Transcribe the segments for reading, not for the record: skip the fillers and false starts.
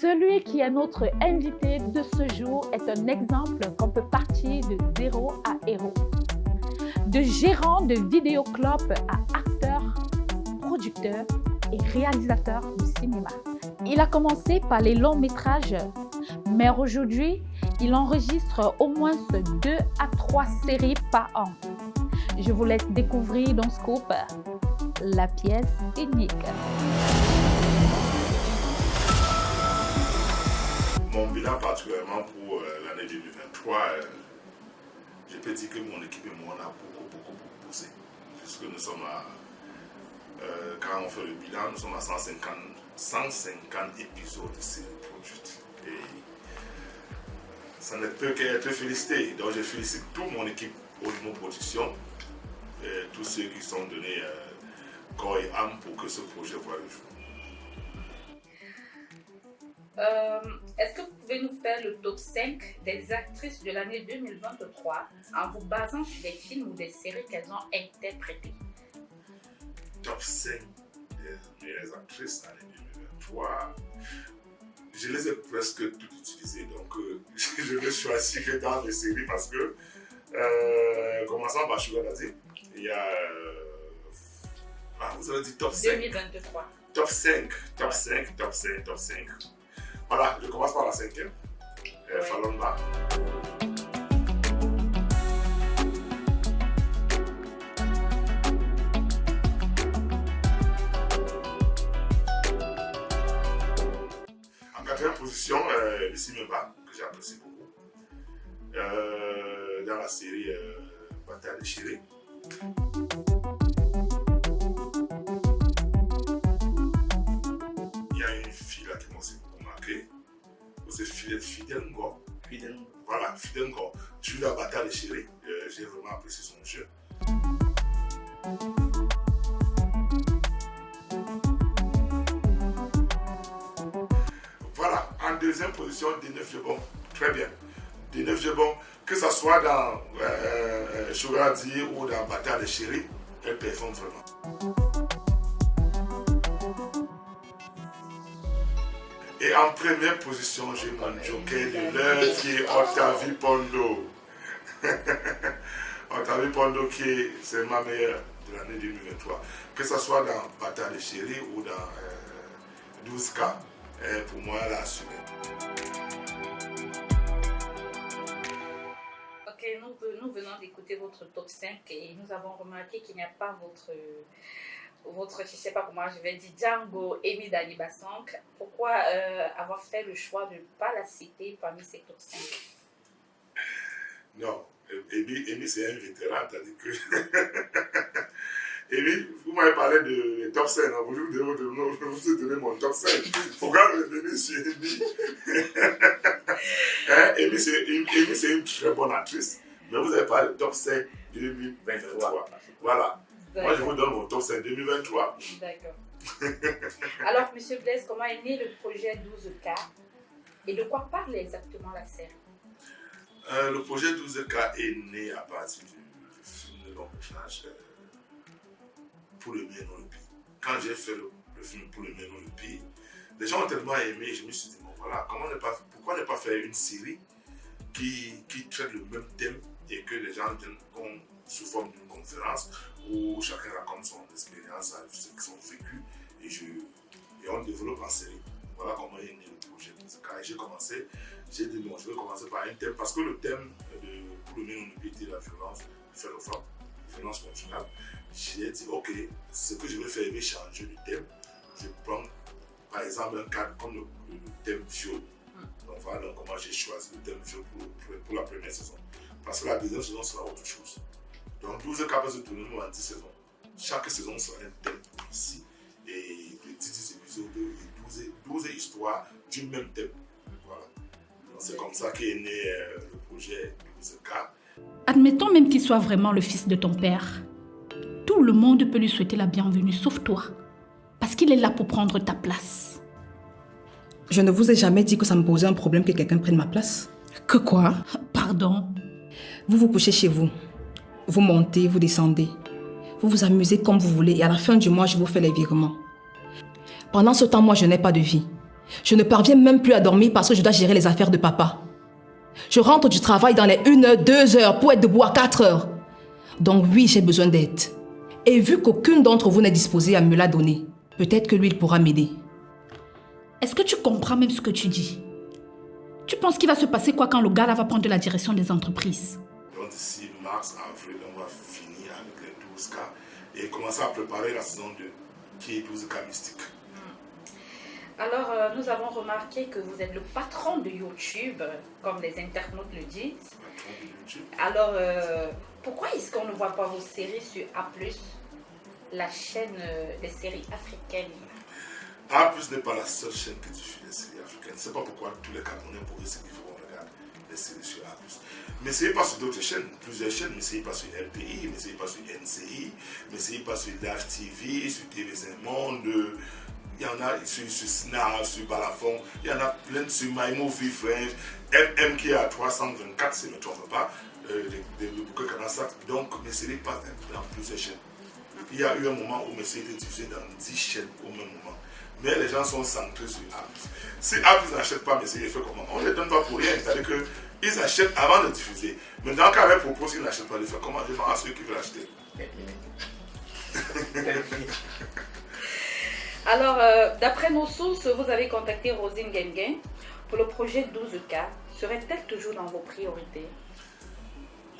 Celui qui est notre invité de ce jour est un exemple qu'on peut partir de zéro à héros. De gérant de vidéoclub à acteur, producteur et réalisateur de cinéma. Il a commencé par les longs métrages, mais aujourd'hui, il enregistre au moins 2 à 3 séries par an. Je vous laisse découvrir dans Scoop la pièce unique. Mon bilan particulièrement pour l'année 2023, je peux dire que mon équipe et moi on a beaucoup poussé. Puisque nous sommes à, quand on fait le bilan, nous sommes à 150 épisodes de séries produites. Et ça ne peut qu'être félicité. Donc je félicite toute mon équipe au niveau production, et tous ceux qui sont donnés corps et âme pour que ce projet voit le jour. Est-ce que vous pouvez nous faire le top 5 des actrices de l'année 2023 en vous basant sur des films ou des séries qu'elles ont interprétées? Top 5 des meilleures actrices de l'année 2023. Je les ai presque toutes utilisées, donc je vais choisir que dans les séries parce que, commençons par Sugar Daddy, il y a, vous avez dit top 5. 2023. Top 5. Voilà, je commence par la 5e, Fallon Ba. En 4e position, Lucie Meba, que j'apprécie beaucoup. Dans la série Bataille déchirée. Il y a une fille là qui m'a aussi beaucoup marqué. C'est Fidel Ngo. Voilà, Fidel Ngo. Tu la Bataille déchirée. J'ai vraiment apprécié son jeu. Voilà, en 2e position, Deneuve Jebon. Très bien. Deneuve Jebon, que ce soit dans Sugar Daddy ou dans Bataille déchirée, elle performe vraiment. Et en première position, j'ai mon joker de l'heure qui est Octavie Pondo. Octavie Pondo c'est ma meilleure de l'année 2023. Que ce soit dans Bataille déchirée ou dans 12K, pour moi, elle a assuré. Ok, nous venons d'écouter votre top 5 et nous avons remarqué qu'il n'y a pas votre, je ne sais pas comment je vais dire, Django Amy Dalibasank. Pourquoi avoir fait le choix de ne pas la citer parmi ces top 5? Non, Amy c'est un vétéran, c'est-à-dire que... Amy, vous m'avez parlé de top 5, hein, je vous ai donné mon top 5. Pourquoi revenir sur Amy? Amy c'est une très bonne actrice, mais vous avez parlé de top 5 2023. Voilà. Moi, je vous donne mon top 5 2023. D'accord. Alors, M. Blaise, comment est né le projet 12K et de quoi parle exactement la série? Le projet 12K est né à partir du film de long métrage Pour le bien dans le pays. Quand j'ai fait le film Pour le bien dans le pays, les gens ont tellement aimé, je me suis dit, bon voilà, pourquoi ne pas faire une série qui traite le même thème et que les gens viennent sous forme d'une conférence où chacun raconte son expérience, ce qu'ils ont vécu et on développe en série. Voilà comment est né le projet. Quand j'ai commencé, j'ai dit non, je vais commencer par un thème parce que le thème pour le même était la violence faite aux femmes, la violence conjugale. J'ai dit ok, ce que je vais faire, je vais changer de thème. Je prends par exemple un cadre comme le thème viol. Donc voilà comment j'ai choisi le thème viol pour la première saison. Parce que la deuxième saison sera autre chose. Donc 12 cas va se tourner en 10 saisons. Chaque saison sera un thème ici. Et de 10 épisodes et 12 histoires du même thème. Voilà. Donc c'est comme ça qu'est né le projet 12K. Admettons même qu'il soit vraiment le fils de ton père. Tout le monde peut lui souhaiter la bienvenue, sauf toi. Parce qu'il est là pour prendre ta place. Je ne vous ai jamais dit que ça me posait un problème que quelqu'un prenne ma place. Que quoi? Pardon? Vous vous couchez chez vous. Vous montez, vous descendez. Vous vous amusez comme vous voulez et à la fin du mois, je vous fais les virements. Pendant ce temps, moi, je n'ai pas de vie. Je ne parviens même plus à dormir parce que je dois gérer les affaires de papa. Je rentre du travail dans les 1 heure, 2 heures pour être debout à 4 heures. Donc oui, j'ai besoin d'aide. Et vu qu'aucune d'entre vous n'est disposée à me la donner, peut-être que lui, il pourra m'aider. Est-ce que tu comprends même ce que tu dis? Tu penses qu'il va se passer quoi quand le gars là va prendre la direction des entreprises? Donc d'ici mars, avril, on va finir avec les 12 cas et commencer à préparer la saison 2, qui est 12 cas mystiques. Alors, nous avons remarqué que vous êtes le patron de YouTube, comme les internautes le disent. Patron de YouTube. Alors, pourquoi est-ce qu'on ne voit pas vos séries sur A+, la chaîne des séries africaines? A+ n'est pas la seule chaîne qui diffuse les séries africaines. C'est pas pourquoi tous les Camerounais pourraient se dire qu'on regarde les séries sur A+. Mais n'essayez pas sur d'autres chaînes, plusieurs chaînes. N'essayez pas sur RTI, n'essayez pas sur NCI, n'essayez pas sur Live TV, sur TV5 Monde. Il y en a sur Snap, sur Balafon, il y en a plein sur MyMovie French, MM qui est à 324, si je ne me trompe pas, de Bouquet Canassac. Donc, n'essayez pas dans plusieurs chaînes. Il y a eu un moment où mes séries étaient diffusées dans 10 chaînes au même moment. Mais les gens sont centrés sur A+. Si A+ n'achète pas mes séries, il fait comment? On ne les donne pas pour rien, c'est-à-dire qu'ils achètent avant de diffuser. Mais dans le cas avec propose qu'ils n'achètent pas, ils font comment? Je vends à ceux qui veulent acheter. Alors, d'après nos sources, vous avez contacté Rosine Gengen pour le projet 12K. Serait-elle toujours dans vos priorités?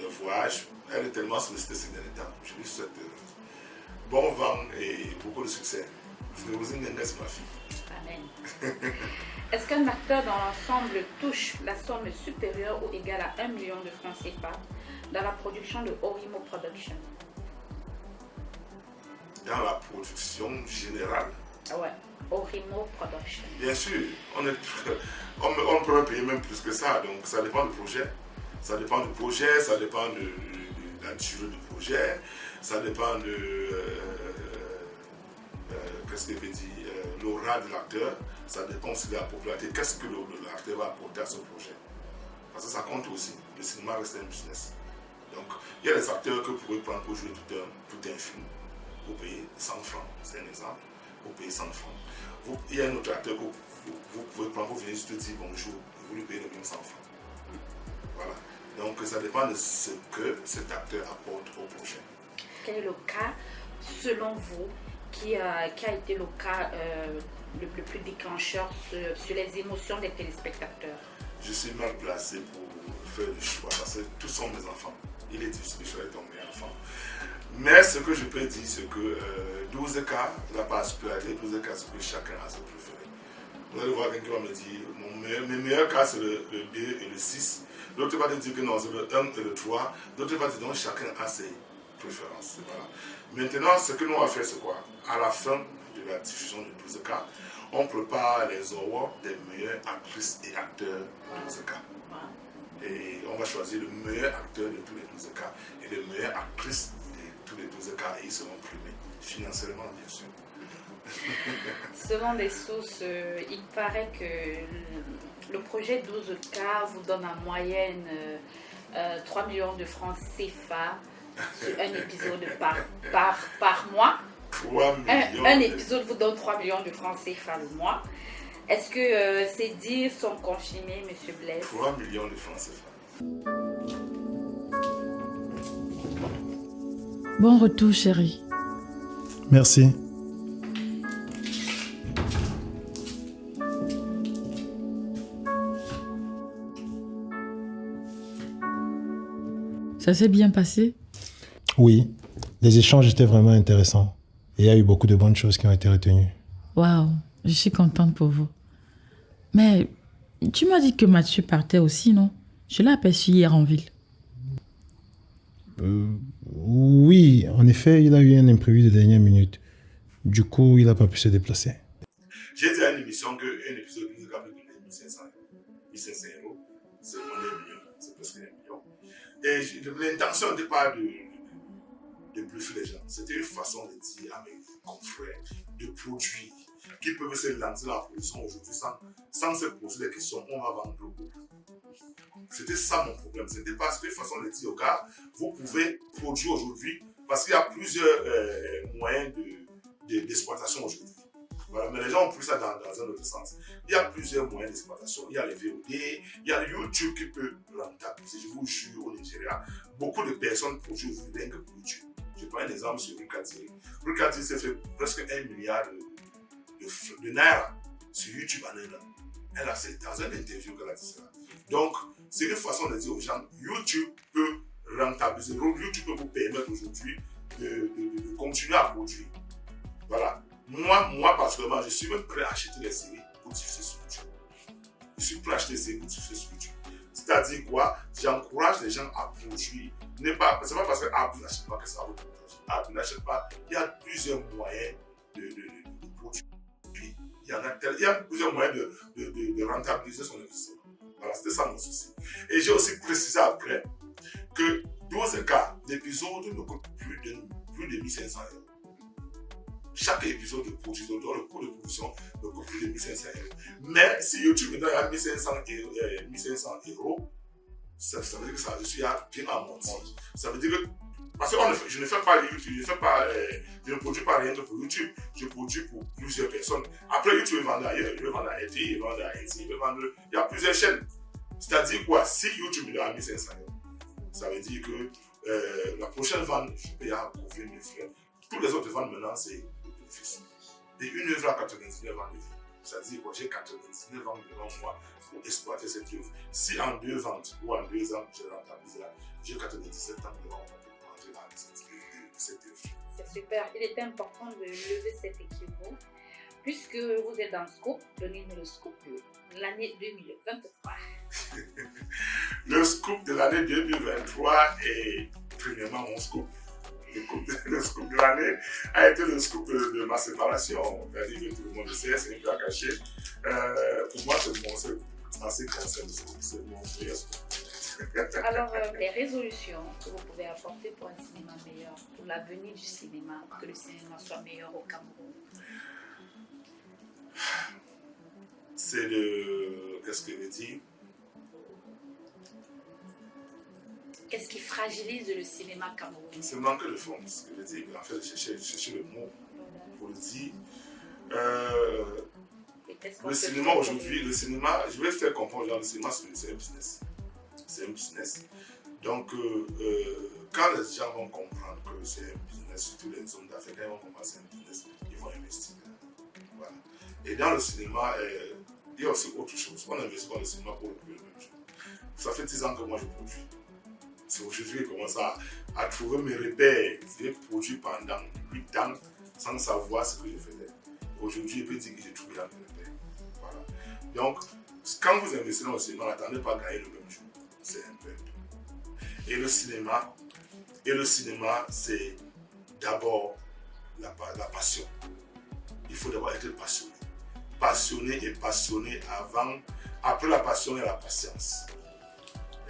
Le voyage, elle est tellement sollicitée ces derniers temps. Je lui souhaite bon vent et beaucoup de succès. Rosine Gengen, c'est ma fille. Amen. Est-ce qu'un acteur dans l'ensemble touche la somme supérieure ou égale à 1 million de francs CFA dans la production de Orimo Production? Dans la production générale? Ouais, Orimo Production. Bien sûr, on peut payer même plus que ça, donc ça dépend du projet. Ça dépend du projet, ça dépend de la durée du projet, ça dépend de qu'est-ce que je veux dire, l'aura de l'acteur, ça dépend aussi de la popularité, qu'est-ce que l'acteur va apporter à ce projet. Parce que ça compte aussi, le cinéma reste un business. Donc, il y a des acteurs que vous pouvez prendre pour jouer tout un film, vous payez 100 francs, c'est un exemple, vous payez 100 francs. Il y a un autre acteur que vous pouvez prendre, vous venez juste dire bonjour, vous lui payez le même 100 francs. Voilà. Donc ça dépend de ce que cet acteur apporte au projet. Quel est le cas, selon vous, qui a été le cas le plus déclencheur sur les émotions des téléspectateurs? Je suis mal placé pour faire le choix parce que tous sont mes enfants. Il est difficile de choisir ton meilleur enfant. Mais ce que je peux dire, c'est que 12K, la particularité 12K, c'est que chacun a ses préférés. Vous allez voir quelqu'un qui va me dire, mes meilleurs cas, c'est le 2 et le 6. L'autre va te dire que non, c'est le 1 et le 3. L'autre va te dire que chacun a ses préférences. Voilà. Maintenant, ce que nous allons faire, c'est quoi? À la fin de la diffusion de 12K, on prépare les awards des meilleures actrices et acteurs de 12K. Et on va choisir le meilleur acteur de tous les 12K et les meilleures actrices de tous les 12K et ils seront primés, financièrement bien sûr. Selon les sources, il paraît que le projet 12K vous donne en moyenne 3 millions de francs CFA sur un épisode par mois. 3 millions. Un épisode vous donne 3 millions de francs CFA le mois. Est-ce que ces dires sont confirmés, M. Blaise? 3 millions de francs CFA. Bon retour, chérie. Merci. Ça s'est bien passé? Oui, les échanges étaient vraiment intéressants. Et il y a eu beaucoup de bonnes choses qui ont été retenues. Waouh, je suis contente pour vous. Mais tu m'as dit que Mathieu partait aussi, non? Je l'ai aperçu hier en ville. Oui, en effet, il a eu un imprévu de dernière minute. Du coup, il n'a pas pu se déplacer. J'ai dit à une émission qu'un épisode nous a donné 1500 euros. C'est moins d'un million, c'est presque 1 million. Et l'intention n'était pas de bluffer les gens. C'était une façon de dire à mes confrères de produits qui peuvent se lancer dans la production aujourd'hui sans se poser des questions. On va vendre beaucoup. C'était ça mon problème. C'était pas une façon de dire aux gars, vous pouvez produire aujourd'hui parce qu'il y a plusieurs moyens d'exploitation aujourd'hui. Voilà, mais les gens ont pris ça dans un autre sens. Il y a plusieurs moyens d'exploitation. Il y a les VOD, il y a le YouTube qui peut rentabiliser. Je vous jure, au Nigeria, beaucoup de personnes produisent rien que pour YouTube. Je prends un exemple sur Rukadiri. Rukadiri s'est fait presque 1 milliard de naira sur YouTube en un an. C'est dans une interview qu'elle a dit ça. Donc, c'est une façon de dire aux gens, YouTube peut rentabiliser. YouTube peut vous permettre aujourd'hui de continuer à produire. Voilà. Moi, particulièrement, je suis même prêt à acheter des séries pour diffuser sur YouTube. Je suis prêt à acheter des séries pour diffuser sur YouTube. C'est-à-dire quoi? J'encourage les gens à produire. C'est pas parce que Apple n'achète pas que ça va vous produire. Apple n'achète pas. Il y a plusieurs moyens de produire. Il y a plusieurs moyens de rentabiliser son investissement. Voilà, c'était ça mon souci. Et j'ai aussi précisé après que dans ce cas, l'épisode ne coûte plus de 1500 €. Chaque épisode de production, dans le coût de production, ne coûte plus de 1500 €. Mais si YouTube me donne 1500 €, ça veut dire que ça, je suis bien à mon compte. Ça veut dire que, parce que je ne fais pas YouTube, je ne produis pas rien que pour YouTube, je produis pour plusieurs personnes. Après, YouTube, il vend ailleurs, il vend à RT, il vend à NC, il y a plusieurs chaînes. C'est-à-dire quoi? Si YouTube me donne 1500 €, ça veut dire que la prochaine vente, je peux y couvrir mes frais. Toutes les autres ventes maintenant, c'est le bénéfice. Et une œuvre à 99 ans de vie. C'est-à-dire que j'ai 99 ans devant moi pour exploiter cette œuvre. Si en 2 ventes ou en 2 ans, je rentabilise là, j'ai 97 ans devant moi pour manger la cette œuvre. C'est super. Il était important de lever cet équivoque. Puisque vous êtes dans le scoop, donnez-nous le scoop de l'année 2023. Le scoop de l'année 2023 est premièrement mon scoop. Le scoop de l'année a été le scoop de ma séparation. C'est-à-dire que tout le monde le sait, c'est un peu à cacher. Pour moi, c'est assez conscient le scoop, c'est mon meilleur scoop. Alors, les résolutions que vous pouvez apporter pour un cinéma meilleur, pour l'avenir du cinéma, pour que le cinéma soit meilleur au Cameroun. C'est le... Qu'est-ce que je veux dire? Qu'est-ce qui fragilise le cinéma camerounais? C'est le manque de fonds, ce que je veux dire. En fait, chercher le mot pour le dire. Le cinéma aujourd'hui, le cinéma, je vais faire comprendre aux gens, le cinéma c'est un business. C'est un business. Donc, quand les gens vont comprendre que c'est un business, surtout les hommes d'affaires, quand ils vont comprendre que c'est un business, ils vont investir. Voilà. Et dans le cinéma, il y a aussi autre chose. On investit dans le cinéma pour le même chose. Ça fait 10 ans que moi je produis. C'est aujourd'hui que je commence à trouver mes repères. J'ai produit pendant 8 ans sans savoir ce que je faisais. Aujourd'hui, je peux dire que j'ai trouvé mes repères. Voilà. Donc, quand vous investissez dans le cinéma, n'attendez pas à gagner le même jour. C'est un peu. Et le cinéma, c'est d'abord la passion. Il faut d'abord être passionné. Passionné avant. Après la passion, il y a la patience.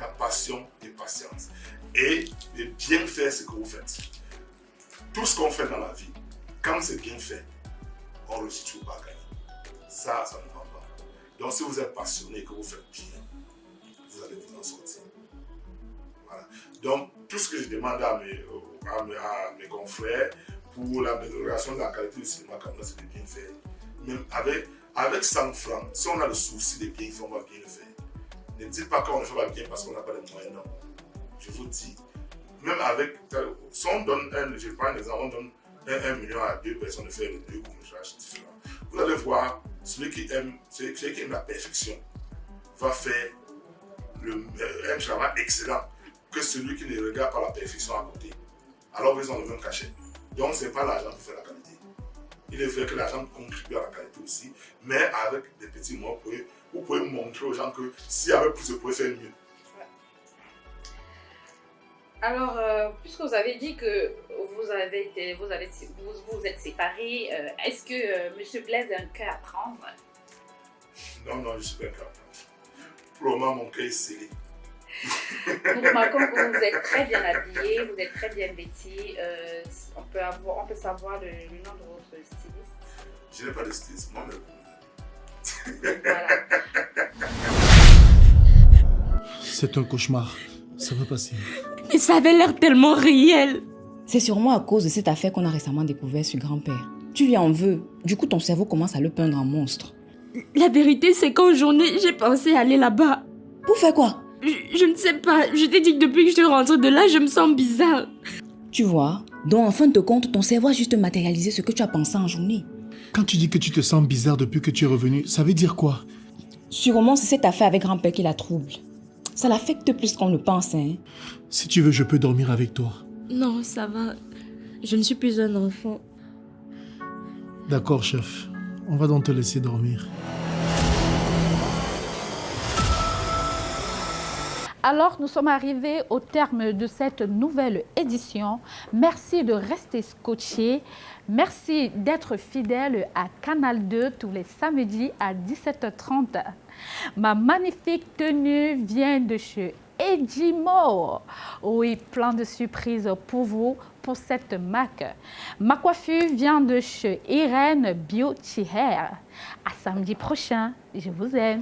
La passion et patience. Et de bien faire ce que vous faites. Tout ce qu'on fait dans la vie, quand c'est bien fait, on ne réussit toujours pas à gagner. Ça ne va pas. Donc si vous êtes passionné et que vous faites bien, vous allez vous en sortir. Voilà. Donc tout ce que je demande à mes confrères pour l'amélioration de la qualité du cinéma, c'est de bien faire. Même avec 100 francs, si on a le souci de bien faire, on va bien le faire. Ne dites pas qu'on ne fait pas bien parce qu'on n'a pas les moyens, non. Je vous dis, même avec, si on donne je prends un exemple, on donne 1 million à 2 personnes de faire les 2 courts-métrages différents. Vous allez voir, celui qui aime la perfection va faire un travail excellent que celui qui ne regarde pas la perfection à côté. Alors ils ont le même cachet. Donc ce n'est pas l'argent qui fait la qualité. Il est vrai que l'argent contribue à la qualité aussi, mais avec des petits mots, vous pouvez montrer aux gens que s'il y avait plus, vous pouvez faire mieux. Alors, puisque vous avez dit que vous êtes séparés, est-ce que M. Blaise a un cœur à prendre? Non, je ne suis pas un cœur à prendre. Pour le moment, mon cœur est scellé. Nous remarquons que vous êtes très bien habillés, vous êtes très bien vêtis. On peut savoir le nom de votre styliste? Je n'ai pas de styliste, moi-même. Voilà. C'est un cauchemar. Ça va passer. Mais ça avait l'air tellement réel. C'est sûrement à cause de cette affaire qu'on a récemment découvert sur grand-père. Tu lui en veux. Du coup, ton cerveau commence à le peindre en monstre. La vérité, c'est qu'en journée, j'ai pensé aller là-bas. Pour faire quoi? Je ne sais pas. Je t'ai dit que depuis que je suis rentrée de là, je me sens bizarre. Tu vois? Donc, en fin de compte, ton cerveau a juste matérialisé ce que tu as pensé en journée. Quand tu dis que tu te sens bizarre depuis que tu es revenu, ça veut dire quoi? Sûrement, c'est cette affaire avec grand-père qui la trouble. Ça l'affecte plus qu'on le pense, hein. Si tu veux, je peux dormir avec toi. Non, ça va. Je ne suis plus un enfant. D'accord, chef. On va donc te laisser dormir. Alors, nous sommes arrivés au terme de cette nouvelle édition. Merci de rester scotché. Merci d'être fidèle à Canal 2 tous les samedis à 17h30. Ma magnifique tenue vient de chez Edimo. Oui, plein de surprises pour vous pour cette marque. Ma coiffure vient de chez Irène Beauty Hair. À samedi prochain. Je vous aime.